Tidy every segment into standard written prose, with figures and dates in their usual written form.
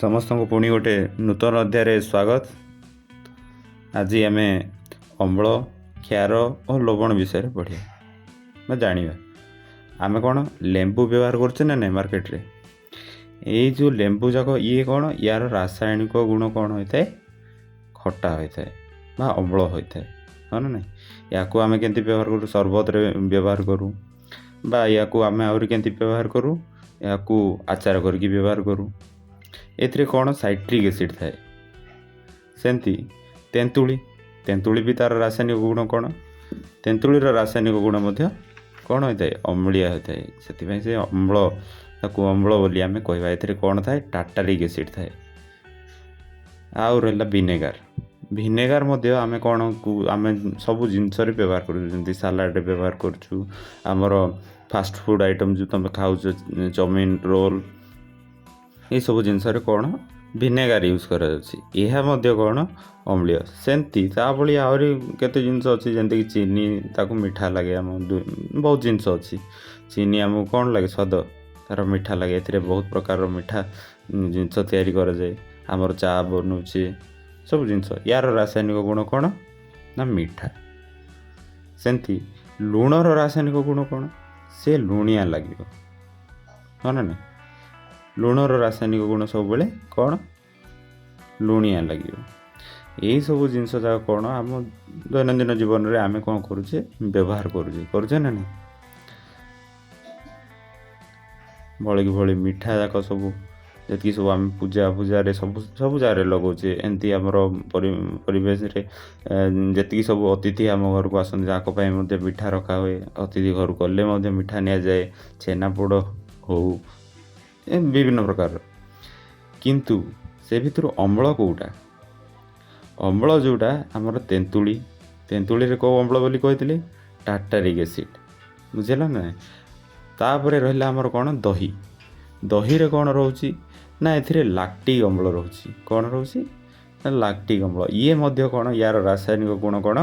ସମସ୍ତଙ୍କୁ ପୁଣି ଗୋଟେ ନୂତନ ଅଧ୍ୟାୟରେ ସ୍ୱାଗତ। ଆଜି ଆମେ ଅମ୍ଳ, କ୍ଷାର ଓ ଲବଣ ବିଷୟରେ ପଢ଼ିବା ବା ଜାଣିବା। ଆମେ କ'ଣ ଲେମ୍ବୁ ବ୍ୟବହାର କରୁଛେ ନା ନାହିଁ ମାର୍କେଟରେ। ଏଇ ଯେଉଁ ଲେମ୍ବୁ ଯାକ ଇଏ କ'ଣ, ୟାର ରାସାୟନିକ ଗୁଣ କ'ଣ ହୋଇଥାଏ? ଖଟା ହୋଇଥାଏ ବା ଅମ୍ଳ ହୋଇଥାଏ, ହଁ ନା ନାହିଁ। ୟାକୁ ଆମେ କେମିତି ବ୍ୟବହାର କରୁ? ସର୍ବତରେ ବ୍ୟବହାର କରୁ, ବା ୟାକୁ ଆମେ ଆହୁରି କେମିତି ବ୍ୟବହାର କରୁ? ୟାକୁ ଆଚାର କରିକି ବ୍ୟବହାର କରୁ। ଏଥିରେ କ'ଣ ସାଇଟ୍ରିକ୍ ଏସିଡ଼୍ ଥାଏ। ସେମିତି ତେନ୍ତୁଳି ବି ତା'ର ରାସାୟନିକ ଗୁଣ କ'ଣ? ତେନ୍ତୁଳିର ରାସାୟନିକ ଗୁଣ ମଧ୍ୟ କ'ଣ ହୋଇଥାଏ? ଅମ୍ଳିଆ ହୋଇଥାଏ। ସେଥିପାଇଁ ସେ ଅମ୍ଳ, ତାକୁ ଅମ୍ଳ ବୋଲି ଆମେ କହିବା। ଏଥିରେ କ'ଣ ଥାଏ? ଟାର୍ଟାରିକ୍ ଏସିଡ଼୍ ଥାଏ। ଆଉ ରହିଲା ଭିନେଗାର ମଧ୍ୟ ଆମେ କ'ଣ ଆମେ ସବୁ ଜିନିଷରେ ବ୍ୟବହାର କରୁଛୁ। ଯେମିତି ସାଲାଡ଼ରେ ବ୍ୟବହାର କରୁଛୁ, ଆମର ଫାଷ୍ଟ ଫୁଡ଼୍ ଆଇଟମ୍ ଯେଉଁ ତୁମେ ଖାଉଛ, ଚାଉମିନ୍, ରୋଲ୍, ଏସବୁ ଜିନିଷରେ କ'ଣ ଭିନେଗାର ୟୁଜ୍ କରାଯାଉଛି। ଏହା ମଧ୍ୟ କ'ଣ ଅମ୍ଳୀୟ। ସେମିତି ତା ଭଳି ଆହୁରି କେତେ ଜିନିଷ ଅଛି, ଯେମିତିକି ଚିନି, ତାକୁ ମିଠା ଲାଗେ। ବହୁତ ଜିନିଷ ଅଛି। ଚିନି ଆମକୁ କ'ଣ ଲାଗେ? ସ୍ୱାଦ, ତା'ର ମିଠା ଲାଗେ। ଏଥିରେ ବହୁତ ପ୍ରକାରର ମିଠା ଜିନିଷ ତିଆରି କରାଯାଏ। ଆମର ଚା ବନଉଛି, ସବୁ ଜିନିଷ। ୟାର ରାସାୟନିକ ଗୁଣ କ'ଣ? ନା ମିଠା। ସେମିତି ଲୁଣର ରାସାୟନିକ ଗୁଣ କ'ଣ? ସେ ଲୁଣିଆ ଲାଗିବ, ହଁ ନା ନାହିଁ। ଲୁଣର ରାସାୟନିକ ଗୁଣ ସବୁବେଳେ କ'ଣ? ଲୁଣିଆ ଲାଗିବ। ଏଇସବୁ ଜିନିଷ ଯାକ କ'ଣ ଆମ ଦୈନନ୍ଦିନ ଜୀବନରେ ଆମେ କ'ଣ କରୁଛେ? ବ୍ୟବହାର କରୁଛେ ନା ନାହିଁ। ଭଳି ମିଠା ଯାକ ସବୁ ଯେତିକି ସବୁ ଆମେ ପୂଜାରେ ସବୁ ଜାଗାରେ ଲଗାଉଛେ। ଏମିତି ଆମର ପରିବେଶରେ ଯେତିକି ସବୁ ଅତିଥି ଆମ ଘରକୁ ଆସନ୍ତି, ତାଙ୍କ ପାଇଁ ମଧ୍ୟ ମିଠା ରଖା ହୁଏ। ଅତିଥି ଘରକୁ ଗଲେ ମଧ୍ୟ ମିଠା ନିଆଯାଏ। ଛେନାପୋଡ଼ ହଉ, ବିଭିନ୍ନ ପ୍ରକାରର। କିନ୍ତୁ ସେ ଭିତରୁ ଅମ୍ଳ କେଉଁଟା? ଅମ୍ଳ ଯେଉଁଟା ଆମର ତେନ୍ତୁଳିରେ କେଉଁ ଅମ୍ଳ ବୋଲି କହିଥିଲି? ଟାର୍ଟାରିକ୍ ଏସିଡ଼୍, ବୁଝିଲା ନା। ତାପରେ ରହିଲା ଆମର କ'ଣ? ଦହିରେ କ'ଣ ରହୁଛି? ନା ଏଥିରେ ଲାକ୍ଟିକ୍ ଅମ୍ଳ ରହୁଛି। କ'ଣ ରହୁଛି? ନା ଲାକ୍ଟିକ୍ ଅମ୍ଳ। ଇଏ ମଧ୍ୟ କ'ଣ? ୟାର ରାସାୟନିକ ଗୁଣ କ'ଣ?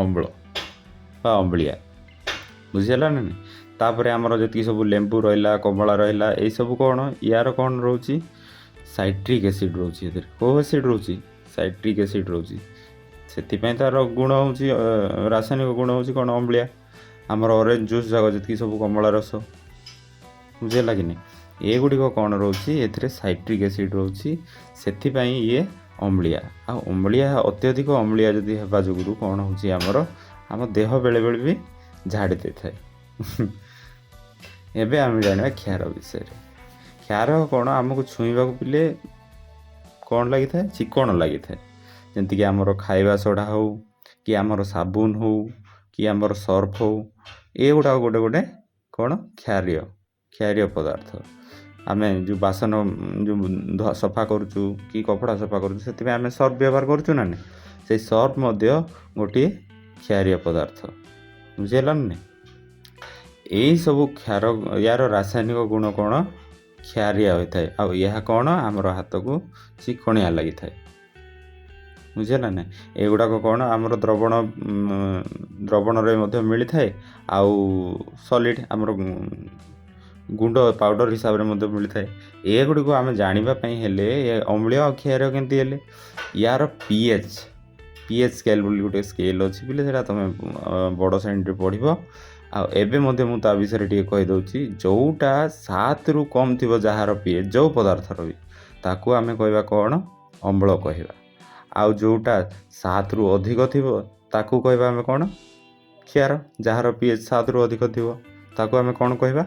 ଅମ୍ଳ ବା ଅମ୍ଳିଆ, ବୁଝିହେଲା ନା ନାହିଁ। ତାପରେ ଆମର ଯେତିକି ସବୁ ଲେମ୍ବୁ ରହିଲା, କମଳା ରହିଲା, ଏଇସବୁ କ'ଣ? ୟାର କ'ଣ ରହୁଛି? ସାଇଟ୍ରିକ୍ ଏସିଡ଼୍ ରହୁଛି। ଏଥିରେ କେଉଁ ଏସିଡ଼୍ ରହୁଛି? ସାଇଟ୍ରିକ୍ ଏସିଡ଼୍ ରହୁଛି। ସେଥିପାଇଁ ତା'ର ଗୁଣ ହେଉଛି, ରାସାୟନିକ ଗୁଣ ହେଉଛି କ'ଣ? ଅମ୍ଳିଆ। ଆମର ଅରେଞ୍ଜ ଜୁସ୍ ଯାକ ଯେତିକି ସବୁ, କମଳା ରସ, ବୁଝିହେଲା କି ନାହିଁ। ଏଗୁଡ଼ିକ କ'ଣ ରହୁଛି? ଏଥିରେ ସାଇଟ୍ରିକ୍ ଏସିଡ଼୍ ରହୁଛି। ସେଥିପାଇଁ ଇଏ ଅମ୍ଳିଆ। ଆଉ ଅତ୍ୟଧିକ ଅମ୍ଳିଆ ଯଦି ହେବା ଯୋଗୁରୁ କ'ଣ ହେଉଛି? ଆମ ଦେହ ବେଳେବେଳେ ବି ଝାଡ଼ି ଦେଇଥାଏ। ଏବେ ଆମେ ଜାଣିବା କ୍ଷାର ବିଷୟରେ। କ୍ଷାର କ'ଣ? ଆମକୁ ଛୁଇଁବାକୁ ପିଲେ କ'ଣ ଲାଗିଥାଏ? ଚିକଣ ଲାଗିଥାଏ। ଯେମିତିକି ଆମର ଖାଇବା ସୋଡ଼ା ହେଉ, କି ଆମର ସାବୁନ ହେଉ, କି ଆମର ସର୍ଫ ହେଉ, ଏଗୁଡ଼ାକ ଗୋଟେ କ'ଣ? କ୍ଷାରୀୟ ପଦାର୍ଥ। ଆମେ ଯେଉଁ ବାସନ ସଫା କରୁଛୁ, କି କପଡ଼ା ସଫା କରୁଛୁ, ସେଥିପାଇଁ ଆମେ ସର୍ଫ ବ୍ୟବହାର କରୁଛୁ ନା ନାହିଁ। ସେଇ ସର୍ଫ ମଧ୍ୟ ଗୋଟିଏ କ୍ଷାରୀୟ ପଦାର୍ଥ, ବୁଝିହେଲା ନା ନାହିଁ। ଏଇସବୁ ୟାର ରାସାୟନିକ ଗୁଣ କ'ଣ? କ୍ଷାରିଆ ହୋଇଥାଏ। ଆଉ ଏହା କ'ଣ? ଆମର ହାତକୁ ଚିକଣିଆ ଲାଗିଥାଏ, ବୁଝିହେଲା ନା। ଏଗୁଡ଼ାକ କ'ଣ? ଆମର ଦ୍ରବଣରେ ମଧ୍ୟ ମିଳିଥାଏ। ଆଉ ସଲିଡ଼, ଆମର ଗୁଣ୍ଡ ପାଉଡ଼ର ହିସାବରେ ମଧ୍ୟ ମିଳିଥାଏ। ଏଗୁଡ଼ିକୁ ଆମେ ଜାଣିବା ପାଇଁ ହେଲେ, ଅମ୍ଳୀୟ ଆଉ କ୍ଷାରୀୟ କେମିତି ହେଲେ, ୟାର ପିଏଚ୍ ସ୍କେଲ୍ ବୋଲି ଗୋଟେ ସ୍କେଲ୍ ଅଛି ବୋଲି, ସେଇଟା ତୁମେ ବଡ଼ ଶ୍ରେଣୀରେ ପଢ଼ିବ। ଆଉ ଏବେ ମଧ୍ୟ ମୁଁ ତା ବିଷୟରେ ଟିକେ କହିଦେଉଛି। ଯେଉଁଟା 7ରୁ କମ୍ ଥିବ, ଯାହାର ପିଏଚ୍, ଯେଉଁ ପଦାର୍ଥର ବି, ତାକୁ ଆମେ କହିବା କ'ଣ? ଅମ୍ଳ କହିବା। ଆଉ ଯେଉଁଟା 7ରୁ ଅଧିକ ଥିବ, ତାକୁ କହିବା ଆମେ କ'ଣ? କ୍ଷାର। ଯାହାର ପିଏଚ୍ 7ରୁ ଅଧିକ ଥିବ, ତାକୁ ଆମେ କ'ଣ କହିବା?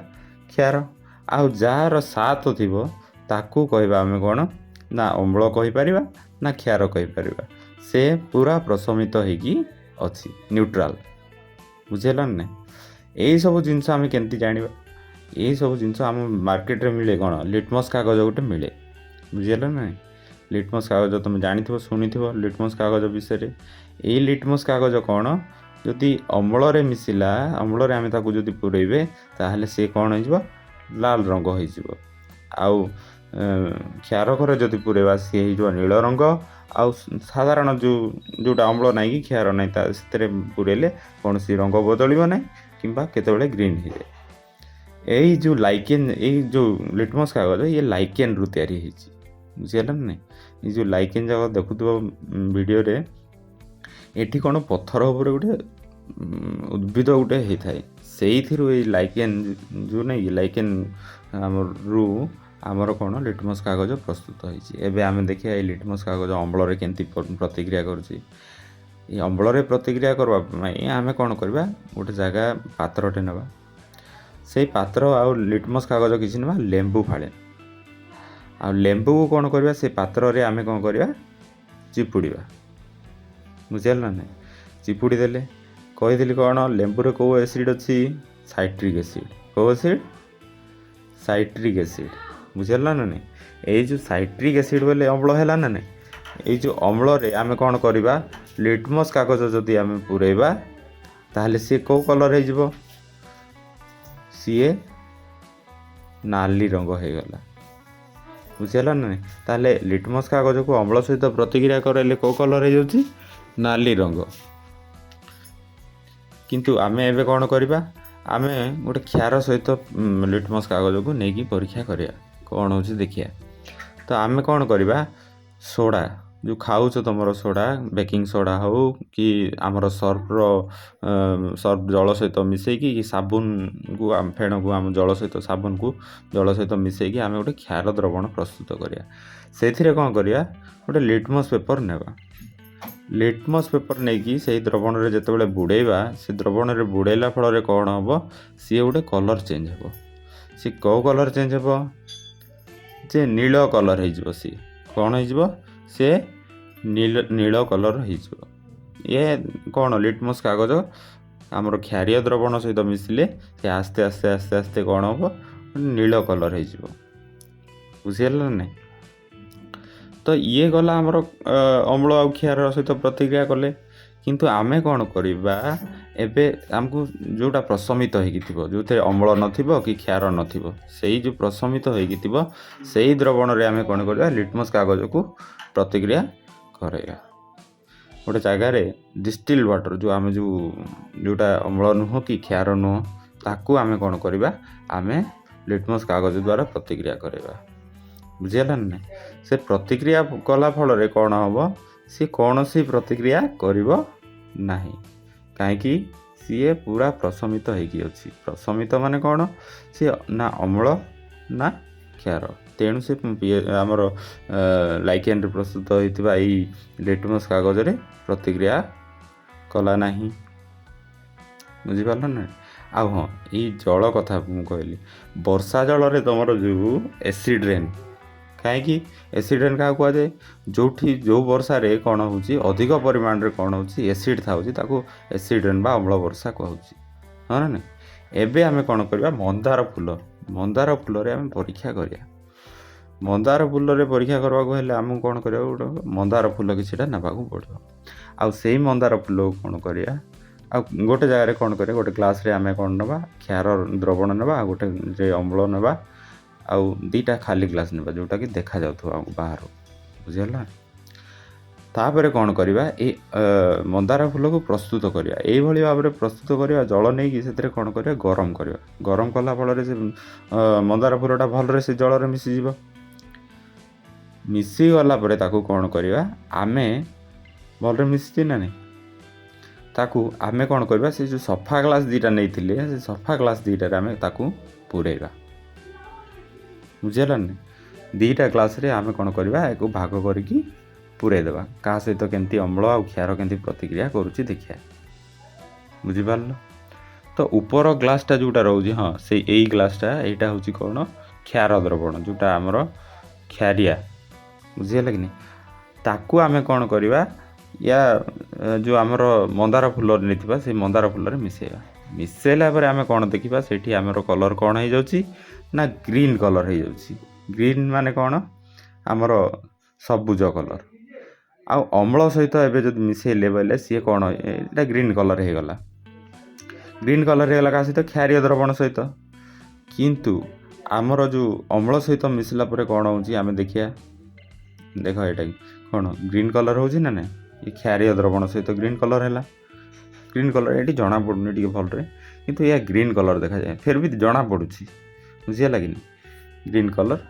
କ୍ଷାର। ଆଉ ଯାହାର 7 ଥିବ, ତାକୁ କହିବା ଆମେ କ'ଣ? ନା ଅମ୍ଳ କହିପାରିବା, ନା କ୍ଷାର କହିପାରିବା। ସେ ପୁରା ପ୍ରଶମିତ ହେଇକି ଅଛି, ନ୍ୟୁଟ୍ରାଲ୍, ବୁଝିହେଲା ନା ନାହିଁ। ଏଇସବୁ ଜିନିଷ ଆମେ କେମିତି ଜାଣିବା? ଏଇସବୁ ଜିନିଷ ଆମ ମାର୍କେଟରେ ମିଳେ। କ'ଣ? ଲିଟମସ୍ କାଗଜ ଗୋଟେ ମିଳେ, ବୁଝିହେଲା ନା ନାହିଁ। ଲିଟମସ୍ କାଗଜ ତୁମେ ଜାଣିଥିବ, ଶୁଣିଥିବ ଲିଟମସ୍ କାଗଜ ବିଷୟରେ। ଏଇ ଲିଟମସ୍ କାଗଜ କ'ଣ? ଯଦି ଅମ୍ଳରେ ମିଶିଲା, ଅମ୍ଳରେ ଆମେ ତାକୁ ଯଦି ପୂରେଇବେ, ତାହେଲେ ସେ କ'ଣ ହେଇଯିବ? ଲାଲ ରଙ୍ଗ ହେଇଯିବ। ଆଉ କ୍ଷାରକରେ ଯଦି ପୂରେଇବା, ସିଏ ହେଇଯିବ ନୀଳ ରଙ୍ଗ। ଆଉ ସାଧାରଣ ଯେଉଁଟା ଅମ୍ଳ ନାହିଁ, କି କ୍ଷାର ନାହିଁ, ସେଥିରେ ପୂରେଇଲେ କୌଣସି ରଙ୍ଗ ବଦଳିବ ନାହିଁ, କିମ୍ବା କେତେବେଳେ ଗ୍ରୀନ୍ ହେଇଯାଏ। ଏଇ ଯେଉଁ ଲିଟମସ୍ କାଗଜ, ଇଏ ଲାଇକେନ୍ରୁ ତିଆରି ହେଇଛି। ବୁଝିଗଲା ନା ନାହିଁ। ଏ ଯେଉଁ ଲାଇକେନ୍ ଯାକ ଦେଖୁଥିବ ଭିଡ଼ିଓରେ, ଏଠି କ'ଣ ପଥର ଉପରେ ଗୋଟେ ଉଦ୍ଭିଦ ଗୋଟେ ହେଇଥାଏ, ସେଇଥିରୁ ଏଇ ଲାଇକେନ୍ ଯେଉଁ ନାହିଁ କି ଲାଇକେନ୍ ଆମର କ'ଣ ଲିଟମସ୍ କାଗଜ ପ୍ରସ୍ତୁତ ହେଇଛି। ଏବେ ଆମେ ଦେଖିବା ଏଇ ଲିଟମସ୍ କାଗଜ ଅମ୍ଳରେ କେମିତି ପ୍ରତିକ୍ରିୟା କରୁଛି। এই ଅମ୍ଳରେ ପ୍ରତିକ୍ରିୟା କରିବା ପାଇଁ ଆମେ କ'ଣ କରିବା, ଗୋଟେ ଜାଗା ପାତ୍ରଟେ ନେବା, ସେଇ ପାତ୍ର ଆଉ ଲିଟମସ୍ କାଗଜ କିଛି ନେବା, ଲେମ୍ବୁ ଫାଳେ, ଆଉ ଲେମ୍ବୁକୁ କ'ଣ କରିବା, ସେ ପାତ୍ରରେ ଆମେ କ'ଣ କରିବା, ଚିପୁଡ଼ିବା। ବୁଝିଗଲା ନା ନାହିଁ। ଚିପୁଡ଼ି ଦେଲେ, କହିଥିଲି କ'ଣ ଲେମ୍ବୁରେ କେଉଁ ଏସିଡ଼୍ ଅଛି, ସାଇଟ୍ରିକ୍ ଏସିଡ଼୍। କେଉଁ ଏସିଡ଼୍? Citric acid. ବୁଝିଗଲା ନା ନାହିଁ। ଏଇ ଯେଉଁ ସାଇଟ୍ରିକ୍ ଏସିଡ଼୍ ବୋଲେ ଅମ୍ଳ ହେଲା ନା ନାହିଁ। ଏଇ ଯେଉଁ ଅମ୍ଳରେ ଆମେ କ'ଣ କରିବା, ଲିଟମସ୍ କାଗଜ ଯଦି ଆମେ ପୂରେଇବା ତାହେଲେ ସିଏ କେଉଁ କଲର୍ ହେଇଯିବ, ସିଏ ନାଲି ରଙ୍ଗ ହେଇଗଲା। ବୁଝିଗଲା ନା ନାହିଁ। ତାହେଲେ ଲିଟମସ୍ କାଗଜକୁ ଅମ୍ଳ ସହିତ ପ୍ରତିକ୍ରିୟା କରାଇଲେ କେଉଁ କଲର୍ ହେଇଯାଉଛି, ନାଲି ରଙ୍ଗ। କିନ୍ତୁ ଆମେ ଏବେ କ'ଣ କରିବା, ଆମେ ଗୋଟେ କ୍ଷାର ସହିତ ଲିଟମସ୍ କାଗଜକୁ ନେଇକି ପରୀକ୍ଷା କରିବା, କ'ଣ ହେଉଛି ଦେଖିବା। ତ ଆମେ କ'ଣ କରିବା, ସୋଡ଼ା ଯେଉଁ ଖାଉଛ ତୁମର ସୋଡ଼ା, ବେକିଂ ସୋଡ଼ା ହେଉ କି ଆମର ସର୍ଫ ଜଳ ସହିତ ମିଶାଇକି, କି ସାବୁନକୁ ଫେଣକୁ ଆମ ଜଳ ସହିତ ମିଶାଇକି ଆମେ ଗୋଟେ କ୍ଷାର ଦ୍ରବଣ ପ୍ରସ୍ତୁତ କରିବା। ସେଇଥିରେ କ'ଣ କରିବା, ଗୋଟେ ଲିଟମସ୍ ପେପର୍ ନେବା। ଲିଟମସ୍ ପେପର୍ ନେଇକି ସେଇ ଦ୍ରବଣରେ ଯେତେବେଳେ ବୁଡ଼େଇବା, ସେ ଦ୍ରବଣରେ ବୁଡ଼େଇଲା ଫଳରେ କ'ଣ ହେବ, ସିଏ ଗୋଟେ କଲର୍ ଚେଞ୍ଜ ହେବ। ସିଏ କେଉଁ କଲର୍ ଚେଞ୍ଜ ହେବ, ଯେ ନୀଳ କଲର୍ ହେଇଯିବ। ସିଏ କ'ଣ ହେଇଯିବ, ସେ ନୀଳ କଲର୍ ହେଇଯିବ। ଇଏ କ'ଣ, ଲିଟମସ୍ କାଗଜ ଆମର କ୍ଷାରୀୟ ଦ୍ରବଣ ସହିତ ମିଶିଲେ ସେ ଆସ୍ତେ ଆସ୍ତେ କ'ଣ ହେବ, ନୀଳ କଲର୍ ହେଇଯିବ। ବୁଝିଗଲା ନା ନାହିଁ। ତ ଇଏ ଗଲା ଆମର ଅମ୍ଳ ଆଉ କ୍ଷାର ସହିତ ପ୍ରତିକ୍ରିୟା କଲେ। କିନ୍ତୁ ଆମେ କ'ଣ କରିବା, ଏବେ ଆମକୁ ଯେଉଁଟା ପ୍ରଶମିତ ହେଇକି ଥିବ, ଯେଉଁଥିରେ ଅମ୍ଳ ନଥିବ କି କ୍ଷାର ନଥିବ, ସେଇ ଯେଉଁ ପ୍ରଶମିତ ହେଇକି ଥିବ ସେଇ ଦ୍ରବଣରେ ଆମେ କ'ଣ କରିବା, ଲିଟମସ୍ କାଗଜକୁ ପ୍ରତିକ୍ରିୟା କରାଇବା। ଗୋଟେ ଜାଗାରେ ଡିଷ୍ଟିଲ୍ ୱାଟର୍, ଆମେ ଯେଉଁଟା ଅମ୍ଳ ନୁହଁ କି କ୍ଷାର ନୁହଁ, ତାକୁ ଆମେ କ'ଣ କରିବା, ଆମେ ଲିଟମସ୍ କାଗଜ ଦ୍ୱାରା ପ୍ରତିକ୍ରିୟା କରାଇବା। ବୁଝିଗଲା ନା ନାହିଁ। ସେ ପ୍ରତିକ୍ରିୟା କଲା ଫଳରେ କ'ଣ ହେବ, ସିଏ କୌଣସି ପ୍ରତିକ୍ରିୟା କରିବ ନାହିଁ। କାହିଁକି, ସିଏ ପୁରା ପ୍ରଶମିତ ହେଇକି ଅଛି। ପ୍ରଶମିତ ମାନେ କ'ଣ, ସିଏ ନା ଅମ୍ଳ ନା କ୍ଷାର। ତେଣୁ ସେ ଆମର ଲାଇକେନ୍ରେ ପ୍ରସ୍ତୁତ ହୋଇଥିବା ଏଇ ଲିଟମସ୍ କାଗଜରେ ପ୍ରତିକ୍ରିୟା କଲା ନାହିଁ। ବୁଝିପାରିଲ ନା। ଆଉ ହଁ, ଏଇ ଜଳ କଥା ମୁଁ କହିଲି, ବର୍ଷା ଜଳରେ ତୁମର ଯେଉଁ ଏସିଡ଼୍ ରେନ୍, କାହିଁକି ଏସିଡ଼୍ ରେନ୍ କାହାକୁ କୁହାଯାଏ, ଯେଉଁ ବର୍ଷାରେ କ'ଣ ହେଉଛି, ଅଧିକ ପରିମାଣରେ କ'ଣ ହେଉଛି, ଏସିଡ଼୍ ଥାଉଛି, ତାକୁ ଏସିଡ଼୍ ରେନ୍ ବା ଅମ୍ଳ ବର୍ଷା କୁହାହେଉଛି। ହଁ ନା ନାହିଁ। ଏବେ ଆମେ କ'ଣ କରିବା, ମନ୍ଦାର ଫୁଲରେ ଆମେ ପରୀକ୍ଷା କରିବା। ମନ୍ଦାର ଫୁଲରେ ପରୀକ୍ଷା କରିବାକୁ ହେଲେ ଆମକୁ କ'ଣ କରିବାକୁ ପଡ଼ିବ, ମନ୍ଦାର ଫୁଲ କିଛିଟା ନେବାକୁ ପଡ଼ିବ। ଆଉ ସେଇ ମନ୍ଦାର ଫୁଲକୁ କ'ଣ କରିବା, ଆଉ ଗୋଟେ ଜାଗାରେ କ'ଣ କରିବା, ଗୋଟେ ଗ୍ଲାସ୍ରେ ଆମେ କ'ଣ ନେବା, କ୍ଷାର ଦ୍ରବଣ ନେବା, ଆଉ ଗୋଟେ ଅମ୍ଳ ନେବା, ଆଉ ଦୁଇଟା ଖାଲି ଗ୍ଲାସ୍ ନେବା, ଯେଉଁଟାକି ଦେଖାଯାଉଥିବ ଆମକୁ ବାହାରୁ। ବୁଝିଗଲା। ତାପରେ କ'ଣ କରିବା, ଏଇ ମନ୍ଦାର ଫୁଲକୁ ପ୍ରସ୍ତୁତ କରିବା। ଏଇଭଳି ଭାବରେ ପ୍ରସ୍ତୁତ କରିବା, ଜଳ ନେଇକି ସେଥିରେ କ'ଣ କରିବା, ଗରମ କରିବା। ଗରମ କଲା ଫଳରେ ସେ ମନ୍ଦାର ଫୁଲଟା ଭଲରେ ସେ ଜଳରେ ମିଶିଯିବ। ମିଶିଗଲା ପରେ ତାକୁ କ'ଣ କରିବା, ଆମେ ଭଲରେ ମିଶିଛି ନା ନାହିଁ, ତାକୁ ଆମେ କ'ଣ କରିବା, ସେ ଯେଉଁ ସଫା ଗ୍ଲାସ୍ ଦୁଇଟା ନେଇଥିଲେ, ସେ ସଫା ଗ୍ଲାସ୍ ଦୁଇଟାରେ ଆମେ ତାକୁ ପୂରେଇବା। ବୁଝିଗଲା ନା। ଦୁଇଟା ଗ୍ଲାସ୍ରେ ଆମେ କ'ଣ କରିବା, ଏକୁ ଭାଗ କରିକି ପୂରେଇଦେବା। କାହା ସହିତ କେମିତି ଅମ୍ଳ ଆଉ କ୍ଷାର କେମିତି ପ୍ରତିକ୍ରିୟା କରୁଛି ଦେଖିବା। ବୁଝିପାରିଲ। ତ ଉପର ଗ୍ଲାସ୍ଟା ଯେଉଁଟା ରହୁଛି, ହଁ ସେଇ ଏଇ ଗ୍ଲାସ୍ଟା, ଏଇଟା ହେଉଛି କ'ଣ, କ୍ଷାର ଦ୍ରବଣ, ଯେଉଁଟା ଆମର କ୍ଷାରିଆ। ବୁଝିଗଲା କି ନାହିଁ। ତାକୁ ଆମେ କ'ଣ କରିବା, ଯେଉଁ ଆମର ମନ୍ଦାର ଫୁଲ ନେଇଥିବା ସେଇ ମନ୍ଦାର ଫୁଲରେ ମିଶାଇବା। ମିଶାଇଲା ପରେ ଆମେ କ'ଣ ଦେଖିବା, ସେଇଠି ଆମର କଲର୍ କ'ଣ ହେଇଯାଉଛି, ନା ଗ୍ରୀନ୍ କଲର୍ ହେଇଯାଉଛି। ଗ୍ରୀନ୍ ମାନେ କ'ଣ, ଆମର ସବୁଜ କଲର୍। ଆଉ ଅମ୍ଳ ସହିତ ଏବେ ଯଦି ମିଶାଇଲେ ବୋଇଲେ ସିଏ କ'ଣ, ଏଇଟା ଗ୍ରୀନ୍ କଲର୍ ହେଇଗଲା। ଗ୍ରୀନ୍ କଲର୍ ହେଇଗଲା କାହା ସହିତ, କ୍ଷାରୀୟ ଦ୍ରବଣ ସହିତ। କିନ୍ତୁ ଆମର ଯେଉଁ ଅମ୍ଳ ସହିତ ମିଶିଲା ପରେ କ'ଣ ହେଉଛି, ଆମେ ଦେଖିବା। ଦେଖ, ଏଇଟା କ'ଣ ଗ୍ରୀନ୍ କଲର୍ ହେଉଛି ନା ନାହିଁ, ଏ କ୍ଷାରୀୟ ଦ୍ରବଣ ସହିତ ଗ୍ରୀନ୍ କଲର୍ ହେଲା। ଗ୍ରୀନ୍ କଲର୍ ଏଠି ଜଣାପଡ଼ୁନି ଟିକେ ଭଲରେ, କିନ୍ତୁ ଏହା ଗ୍ରୀନ୍ କଲର୍ ଦେଖାଯାଏ, ଫେର୍ ବି ଜଣାପଡ଼ୁଛି। ବୁଝିଗଲା କି ନାହିଁ, ଗ୍ରୀନ୍ କଲର୍।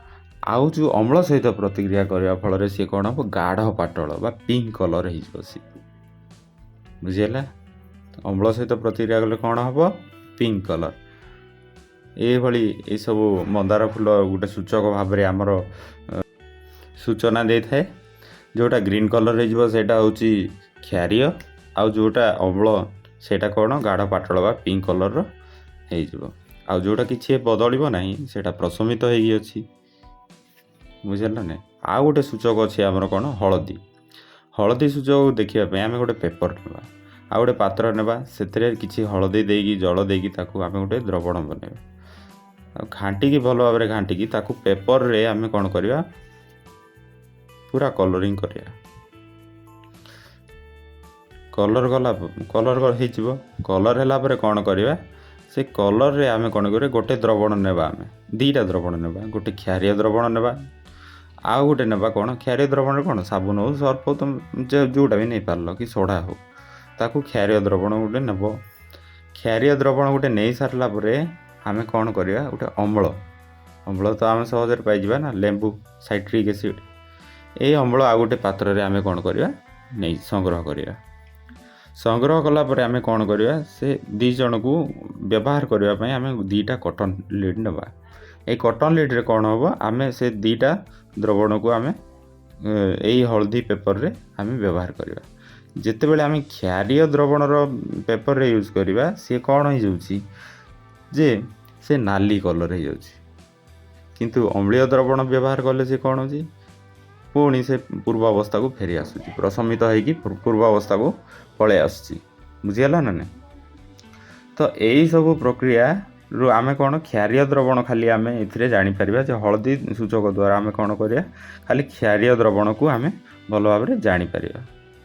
ଆଉ ଯେଉଁ ଅମ୍ଳ ସହିତ ପ୍ରତିକ୍ରିୟା କରିବା ଫଳରେ ସିଏ କ'ଣ ହେବ, ଗାଢ଼ ପାଟଳ ବା ପିଙ୍କ କଲର୍ ହେଇଯିବ ସିଏ। ବୁଝିହେଲା? ଅମ୍ଳ ସହିତ ପ୍ରତିକ୍ରିୟା କଲେ କ'ଣ ହେବ, ପିଙ୍କ କଲର୍। ଏଇଭଳି ଏଇସବୁ ମନ୍ଦାର ଫୁଲ ଗୋଟେ ସୂଚକ ଭାବରେ ଆମର ସୂଚନା ଦେଇଥାଏ। ଯେଉଁଟା ଗ୍ରୀନ୍ କଲର୍ ହେଇଯିବ ସେଇଟା ହେଉଛି କ୍ଷାରୀୟ, ଆଉ ଯେଉଁଟା ଅମ୍ଳ ସେଇଟା କ'ଣ, ଗାଢ଼ ପାଟଳ ବା ପିଙ୍କ କଲର୍ର ହେଇଯିବ। ଆଉ ଯେଉଁଟା କିଛି ବଦଳିବ ନାହିଁ ସେଇଟା ପ୍ରଶମିତ ହେଇକି ଅଛି। ବୁଝିହେଲା ନା? ଆଉ ଗୋଟେ ସୂଚକ ଅଛି ଆମର କ'ଣ, ହଳଦୀ। ହଳଦୀ ସୂଚକକୁ ଦେଖିବା ପାଇଁ ଆମେ ଗୋଟେ ପେପର୍ ନେବା, ଆଉ ଗୋଟେ ପାତ୍ର ନେବା, ସେଥିରେ କିଛି ହଳଦୀ ଦେଇକି ଜଳ ଦେଇକି ତାକୁ ଆମେ ଗୋଟେ ଦ୍ରବଣ ବନେଇବା, ଆଉ ଘାଣ୍ଟିକି ଭଲ ଭାବରେ ଘାଣ୍ଟିକି ତାକୁ ପେପରରେ ଆମେ କ'ଣ କରିବା, ପୁରା କଲରିଂ କରିବା। କଲର୍ ହେଇଯିବ। କଲର୍ ହେଲା ପରେ କ'ଣ କରିବା, ସେ କଲର୍ରେ ଆମେ କ'ଣ କରିବା, ଗୋଟେ ଦ୍ରବଣ ନେବା, ଆମେ ଦୁଇଟା ଦ୍ରବଣ ନେବା, ଗୋଟେ କ୍ଷାରୀୟ ଦ୍ରବଣ ନେବା, ଆଉ ଗୋଟେ ନେବା କ'ଣ, କ୍ଷାରୀୟ ଦ୍ରବଣରେ କ'ଣ, ସାବୁନ ହଉ ସର୍ଫ ହଉ, ତୁମେ ଯେଉଁଟା ବି ନେଇପାରିଲ, କି ସୋଡ଼ା ହଉ, ତାକୁ କ୍ଷାରୀୟ ଦ୍ରବଣ ଗୋଟେ ନେବ। କ୍ଷାରୀୟ ଦ୍ରବଣ ଗୋଟେ ନେଇ ସାରିଲା ପରେ ଆମେ କ'ଣ କରିବା, ଗୋଟେ ଅମ୍ଳ ତ ଆମେ ସହଜରେ ପାଇଯିବା ନା, ଲେମ୍ବୁ, ସାଇଟ୍ରିକ୍ ଏସିଡ଼। ଏଇ ଅମ୍ଳ ଆଉ ଗୋଟେ ପାତ୍ରରେ ଆମେ କ'ଣ କରିବା, ସଂଗ୍ରହ କରିବା। ସଂଗ୍ରହ କଲା ପରେ ଆମେ କ'ଣ କରିବା, ସେ 2 ଜଣକୁ ବ୍ୟବହାର କରିବା ପାଇଁ ଆମେ 2ଟା କଟନ୍ ଲିଡ୍ ନେବା। ଏଇ କଟନ୍ ଲିଡ୍ରେ କ'ଣ ହେବ, ଆମେ ସେ 2ଟା ଦ୍ରବଣକୁ ଆମେ ଏଇ ହଳଦୀ ପେପରରେ ଆମେ ବ୍ୟବହାର କରିବା। ଯେତେବେଳେ ଆମେ କ୍ଷାରୀୟ ଦ୍ରବଣର ପେପରରେ ୟୁଜ୍ କରିବା, ସିଏ କ'ଣ ହେଇଯାଉଛି ଯେ ସେ ନାଲି କଲର୍ ହେଇଯାଉଛି। କିନ୍ତୁ ଅମ୍ଳୀୟ ଦ୍ରବଣ ବ୍ୟବହାର କଲେ ସେ କ'ଣ ହେଉଛି, ପୁଣି ସେ ପୂର୍ବ ଅବସ୍ଥାକୁ ଫେରି ଆସୁଛି, ପ୍ରଶମିତ ହେଇକି ପୂର୍ବ ଅବସ୍ଥାକୁ ପଳେଇ ଆସୁଛି। ବୁଝିହେଲା ନା ନାହିଁ? ତ ଏଇସବୁ ପ୍ରକ୍ରିୟାରୁ ଆମେ କ'ଣ, କ୍ଷାରୀୟ ଦ୍ରବଣ ଖାଲି ଆମେ ଏଥିରେ ଜାଣିପାରିବା ଯେ ହଳଦୀ ସୂଚକ ଦ୍ୱାରା ଆମେ କ'ଣ କରିବା, ଖାଲି କ୍ଷାରୀୟ ଦ୍ରବଣକୁ ଆମେ ଭଲ ଭାବରେ ଜାଣିପାରିବା।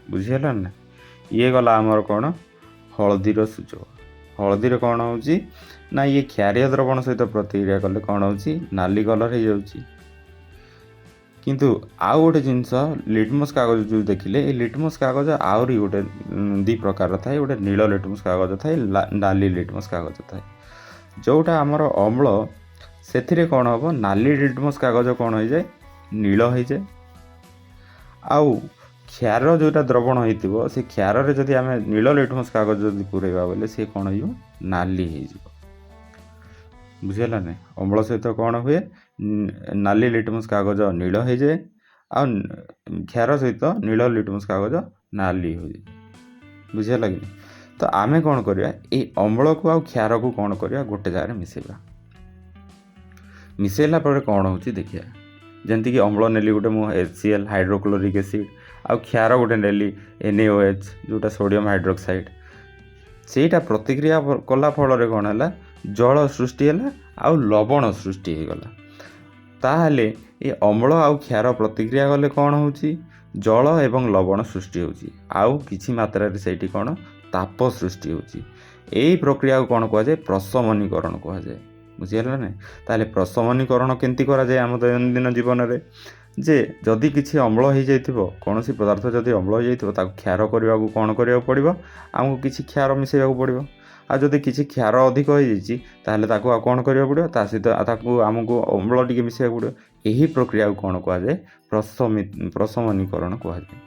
ବୁଝିହେଲା ନା? ଇଏ ଗଲା ଆମର କ'ଣ, ହଳଦୀର ସୂଚକ। ହଳଦୀରେ କ'ଣ ହେଉଛି ନା, ଇଏ କ୍ଷାରୀୟ ଦ୍ରବଣ ସହିତ ପ୍ରତିକ୍ରିୟା କଲେ କ'ଣ ହେଉଛି, ନାଲି କଲର୍ ହେଇଯାଉଛି। କିନ୍ତୁ ଆଉ ଗୋଟେ ଜିନିଷ, ଲିଟମସ୍ କାଗଜ ଯେଉଁ ଦେଖିଲେ, ଏ ଲିଟମସ୍ କାଗଜ ଆହୁରି ଗୋଟେ 2 ପ୍ରକାରର ଥାଏ। ଗୋଟେ ନୀଳ ଲିଟମସ୍ କାଗଜ ଥାଏ, ନାଲି ଲିଟମସ୍ କାଗଜ ଥାଏ। ଯେଉଁଟା ଆମର ଅମ୍ଳ, ସେଥିରେ କ'ଣ ହେବ, ନାଲି ଲିଟମସ୍ କାଗଜ କ'ଣ ହେଇଯାଏ, ନୀଳ ହେଇଯାଏ। ଆଉ କ୍ଷାର ଯେଉଁଟା ଦ୍ରବଣ ହେଇଥିବ, ସେ କ୍ଷାରରେ ଯଦି ଆମେ ନୀଳ ଲିଟମସ୍ କାଗଜ ଯଦି ପୁରେଇବା ବୋଲେ ସିଏ କ'ଣ ହେଇଯିବ, ନାଲି ହେଇଯିବ। ବୁଝିହେଲା ନାହିଁ? ଅମ୍ଳ ସହିତ କ'ଣ ହୁଏ, ନାଲି ଲିଟମସ୍ କାଗଜ ନୀଳ ହେଇଯାଏ, ଆଉ କ୍ଷାର ସହିତ ନୀଳ ଲିଟମସ୍ କାଗଜ ନାଲି ହୋଇଯାଏ। ବୁଝିହେଲା କି? ତ ଆମେ କ'ଣ କରିବା, ଏଇ ଅମ୍ଳକୁ ଆଉ କ୍ଷାରକୁ କ'ଣ କରିବା, ଗୋଟେ ଜାଗାରେ ମିଶାଇବା। ମିଶାଇଲା ପରେ କ'ଣ ହେଉଛି ଦେଖିବା। ଯେମିତିକି ଅମ୍ଳ ନେଲି ଗୋଟେ ମୁଁ HCl, ହାଇଡ୍ରୋକ୍ଲୋରିକ୍ ଏସିଡ଼, ଆଉ କ୍ଷାର ଗୋଟେ ନେଲି NaOH, ଯେଉଁଟା ସୋଡ଼ିୟମ୍ ହାଇଡ୍ରୋକ୍ସାଇଡ଼। ସେଇଟା ପ୍ରତିକ୍ରିୟା କଲା ଫଳରେ କ'ଣ ହେଲା, ଜଳ ସୃଷ୍ଟି ହେଲା ଆଉ ଲବଣ ସୃଷ୍ଟି ହେଇଗଲା। ତାହେଲେ ଏ ଅମ୍ଳ ଆଉ କ୍ଷାର ପ୍ରତିକ୍ରିୟା କଲେ କ'ଣ ହେଉଛି, ଜଳ ଏବଂ ଲବଣ ସୃଷ୍ଟି ହେଉଛି, ଆଉ କିଛି ମାତ୍ରାରେ ସେଇଠି କ'ଣ, ତାପ ସୃଷ୍ଟି ହେଉଛି। ଏଇ ପ୍ରକ୍ରିୟାକୁ କ'ଣ କୁହାଯାଏ, ପ୍ରଶମନୀକରଣ କୁହାଯାଏ। ବୁଝିହେଲା ନାହିଁ? ତାହେଲେ ପ୍ରଶମନୀକରଣ କେମିତି କରାଯାଏ ଆମ ଦୈନନ୍ଦିନ ଜୀବନରେ, ଯେ ଯଦି କିଛି ଅମ୍ଳ ହେଇଯାଇଥିବ, କୌଣସି ପଦାର୍ଥ ଯଦି ଅମ୍ଳ ହେଇଯାଇଥିବ, ତାକୁ କ୍ଷାର କରିବାକୁ କ'ଣ କରିବାକୁ ପଡ଼ିବ, ଆମକୁ କିଛି କ୍ଷାର ମିଶାଇବାକୁ ପଡ଼ିବ। ଆଉ ଯଦି କିଛି କ୍ଷାର ଅଧିକ ହେଇଯାଇଛି, ତାହେଲେ ତାକୁ ଆଉ କ'ଣ କରିବାକୁ ପଡ଼ିବ, ତା ସହିତ ତାକୁ ଆମକୁ ଅମ୍ଳ ଟିକେ ମିଶାଇବାକୁ ପଡ଼ିବ। ଏହି ପ୍ରକ୍ରିୟାକୁ କ'ଣ କୁହାଯାଏ, ପ୍ରଶମନୀକରଣ କୁହାଯାଏ।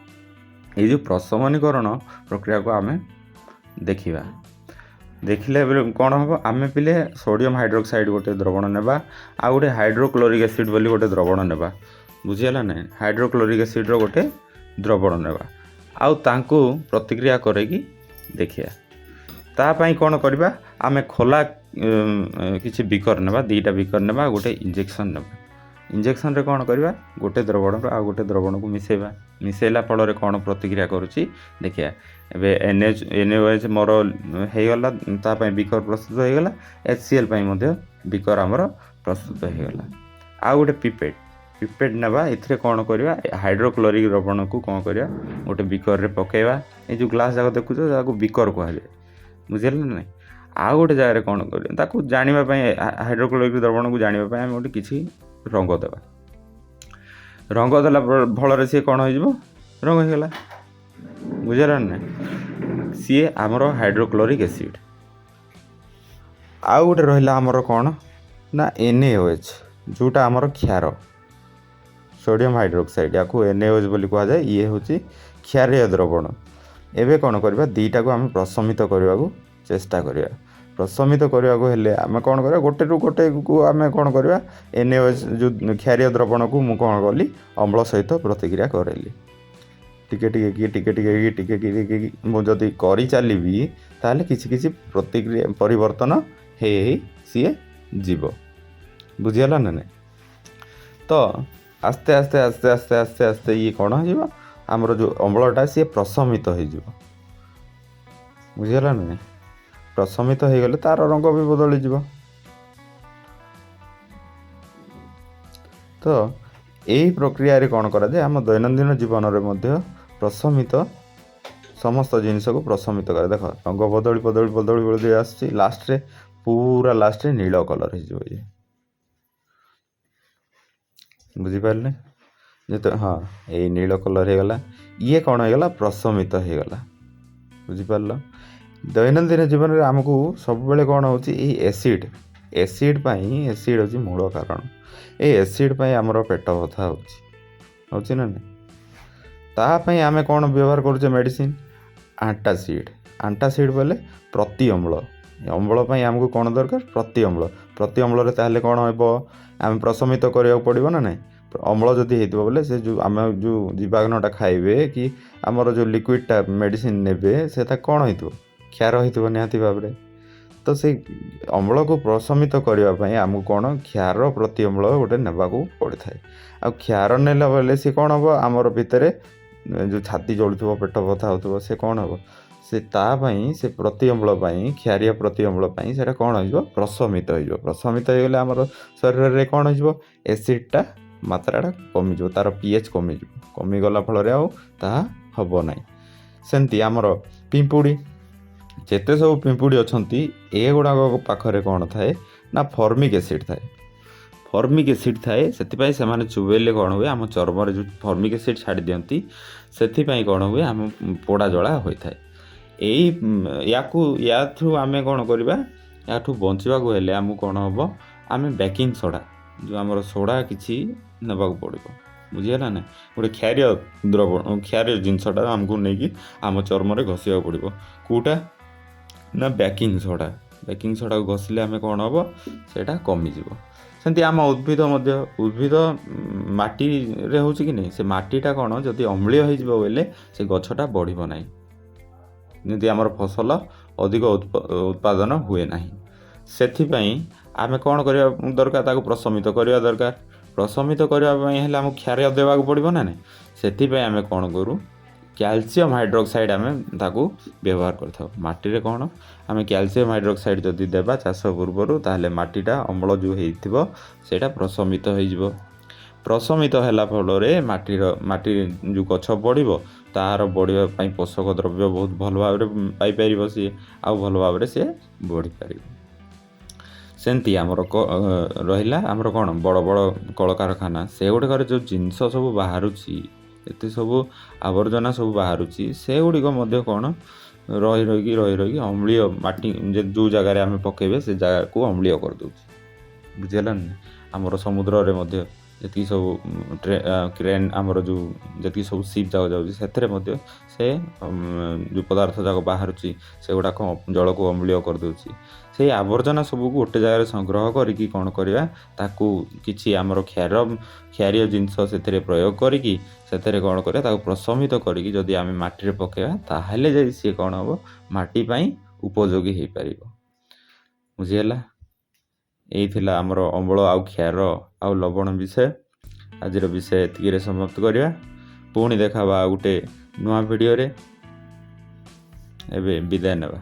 ଏଇ ଯେଉଁ ପ୍ରଶମନୀକରଣ ପ୍ରକ୍ରିୟାକୁ ଆମେ ଦେଖିବା। ଦେଖିଲେ କ'ଣ ହେବ, ଆମେ ପିଲେ ସୋଡ଼ିୟମ୍ ହାଇଡ୍ରୋକ୍ସାଇଡ଼ ଗୋଟେ ଦ୍ରବଣ ନେବା, ଆଉ ଗୋଟେ ହାଇଡ୍ରୋକ୍ଲୋରିକ୍ ଏସିଡ଼ ବୋଲି ଗୋଟେ ଦ୍ରବଣ ନେବା। ବୁଝିହେଲା ନାହିଁ? ହାଇଡ୍ରୋକ୍ଲୋରିକ୍ ଏସିଡ଼ର ଗୋଟେ ଦ୍ରବଣ ନେବା, ଆଉ ତାଙ୍କୁ ପ୍ରତିକ୍ରିୟା କରିକି ଦେଖିବା। ତା ପାଇଁ କ'ଣ କରିବା, ଆମେ ଖୋଲା କିଛି ବିକର ନେବା, 2ଟା ବିକର ନେବା, ଗୋଟେ ଇଞ୍ଜେକ୍ସନ୍ ନେବା। ଇଞ୍ଜେକ୍ସନ୍ରେ କ'ଣ କରିବା, ଗୋଟେ ଦ୍ରବଣରୁ ଆଉ ଗୋଟେ ଦ୍ରବଣକୁ ମିଶାଇବା। ମିଶାଇଲା ଫଳରେ କ'ଣ ପ୍ରତିକ୍ରିୟା କରୁଛି ଦେଖିବା। ଏବେ NaOH ମୋର ହେଇଗଲା, ତା ପାଇଁ ବିକର ପ୍ରସ୍ତୁତ ହେଇଗଲା। HCl ପାଇଁ ମଧ୍ୟ ବିକର ଆମର ପ୍ରସ୍ତୁତ ହେଇଗଲା। ଆଉ ଗୋଟେ ପିପେଟ୍ ନେବା, ଏଥିରେ କ'ଣ କରିବା, ହାଇଡ୍ରୋକ୍ଲୋରିକ୍ ଦ୍ରବଣକୁ କ'ଣ କରିବା, ଗୋଟେ ବିକରରେ ପକାଇବା। ଏଇ ଯେଉଁ ଗ୍ଲାସ୍ ଯାକ ଦେଖୁଛ, ତାକୁ ବିକର କୁହାଯାଏ। ବୁଝିଲେ ନା ନାହିଁ? ଆଉ ଗୋଟେ ଜାଗାରେ କ'ଣ କରିବା, ତାକୁ ଜାଣିବା ପାଇଁ, ହାଇଡ୍ରୋକ୍ଲୋରିକ୍ ଦ୍ରବଣକୁ ଜାଣିବା ପାଇଁ ଆମେ ଗୋଟେ କିଛି ରଙ୍ଗ ଦେବା। ରଙ୍ଗ ଦେଲା ଫଳରେ ସିଏ କ'ଣ ହେଇଯିବ, ରଙ୍ଗ ହେଇଗଲା। ବୁଝିଲା ନା ନାହିଁ? ସିଏ ଆମର ହାଇଡ୍ରୋକ୍ଲୋରିକ୍ ଏସିଡ଼। ଆଉ ଗୋଟେ ରହିଲା ଆମର କ'ଣ ନା NaOH, ଯେଉଁଟା ଆମର କ୍ଷାର। सोडियम हाइड्रोक्साइड या NaOH बोली कहुए ये हूँ क्षारीय द्रवण। एबे कौन करवा दीटा को आम प्रशमित करने को चेष्टा करिया। प्रशमित करने को हेले आम कौन करवा गोटे रु गोटे को आम कौन करवा NaOH जो क्षारीय द्रवण को मुझे कौन कली अम्ल सहित प्रतिक्रिया करेली टिके मुझे कर चलि ताले किसी प्रतिक्रिया परिवर्तन हे सी जीव बुझीगला ना नहीं। तो आस्ते आस्ते आस्ते आस्ते आस्ते आस्ते ये कौन हो आमर जो अम्लटा सी प्रशमित हो बुझीगला ना नहीं। प्रशमित हो गले तार रंग भी बदली जीव। तो यही प्रक्रिया रे कौन करा जाए आम दैनंदिन जीवन में प्रशमित समस्त जिनस को प्रशमित करे। देख रंग बदली बदली बदली बदली आस लास्ट रे पूरा लास्ट रे नील कलर हो बुझिपारे जे। तो हाँ ये नील कलर हो गला ये कौन हो गला प्रशमित हो गला बुझिपार। दैनंदिन जीवन में आमको सब बेले कौन हो एसिड एसिड पाई एसिड हूँ मूल कारण। ये एसिड पाई आमर पेट बथा होची ना नहीं। तापाई आम कौन व्यवहार करुचे मेडिसिन आंटासिड। आंटासिड बोले प्रति अम्ल अम्ल पाई आमको कौन दरकार प्रति अम्ल। प्रति अम्ल ताहले कौन हो आम प्रशमित करिया पड़ो ना नहीं। अम्ल जदि होइतिबो बोले से जो आम जो जीवाणुटा खाइबे कि आमर जो लिक्विडटा मेडिसिन नेबे सेटा कौन होइतिबो क्षार होइतिबो निहाती भाव में। तो से अम्ल को प्रशमित करने आमको कौन क्षार प्रति अम्ल गोटे नेबाकू पड़ता है। आ क्षार नेला बेले सी कौन हम आमर भितर जो छाती जलुव पेट बथा हो से कौन हम से तापाई से प्रति अम्ल क्षारीय प्रति अम्ल से कौन हो प्रशमित हो। प्रशमित हो गले आमर शरीर में कौन हो एसिडटा मात्राटा कमिज तार pH कमिज कमिगला फल हम ना। सेमती आमर पिंपुड़ी जेते सब पिंपुड़ी अच्छा ये गुड़ाक पाखरे कौन थाए ना फॉर्मिक एसिड थाए। फॉर्मिक एसिड थाए से चुबेले कौन हुए आम चर्म जो फॉर्मिक एसिड छाड़ी दियंती से कौन हुए आम पोड़ा जला होता है। यही या थ्रू आम कौन करवा या बचवा हेले आम कौन हम आम बेकिंग सोडा जो आमर सोडा किसी नेबा पड़ो बुझीगला ना। गोटे क्षारीय द्रवण क्षारीय जिनसटा आमको नहीं आम चर्म घषा पड़ो कौटा ना बेकिंग सोडा। बेकिंग सोडा को घषिले आम कौन हम सेटा कमिज। सेमती आम उद्भिद उद्भिद माटी रे हो कि नहीं से माटीटा कौन जदि अम्लीय होले से गछटा बढ़िबो नाही जदि आमर फसल अधिक उत्पादन हुए नाही। सेथिपाई आमे कौन करिया दरकार ताको प्रशमित करिया दरकार। प्रशमित करने हेले आमको क्षार देवा पड़ो ना नहीं। सेथिपाई आमे कौन करूँ कैल्शियम हाइड्रोक्साइड आम ताकू व्यवहार करथाउ। माटी कौन आम कैल्शियम हाइड्रोक्साइड जदि देबा चाष पूर्वर ताहले माटीटा अम्ल जो होइथिबो सेटा प्रशमित हो। प्रशमित होला फल माटी जो गछ बढ़िबो तार बढ़िबा पोषक द्रव्य बहुत भल भाव पाई पारिबो सी आ भल भाव सी बढ़ी पार। सेमती आमर रहिला आमर कौन बड़ बड़ कलकारखाना से गुड़िक जो जिनस सब बाहर एत सब आवर्जना सब बाहर से गुड़िक कौन रही रही अम्लीय माटी जो जगार आम पकेबे से जगह को अम्लीय करदे बुझेगा ना। आमर समुद्र रे मध्य जी सब क्रेन आमर जो जी सब सीप जाक जाऊँगी से जो पदार्थ जाक बाहर से गुड़ाक जल को अम्लीय करदे। से आवर्जना सबको गोटे जगह संग्रह करिकी कौन करवा ताकू किछि आमर क्षारीय जिनस से प्रयोग करिकी से कौन करवा प्रशमित करिकी जदि आम माटी रे पकेबा ताहले जे सी कौन हम माटी पाई उपयोगी हो पार बुझीगला। यही थिला आमर अम्ल आउ क्षार आउ लवण विषय। आजिर विषय एतिकी समाप्त करवा। पुणी देखा गोटे नुआ वीडियो रे एबे विदाय नेबा।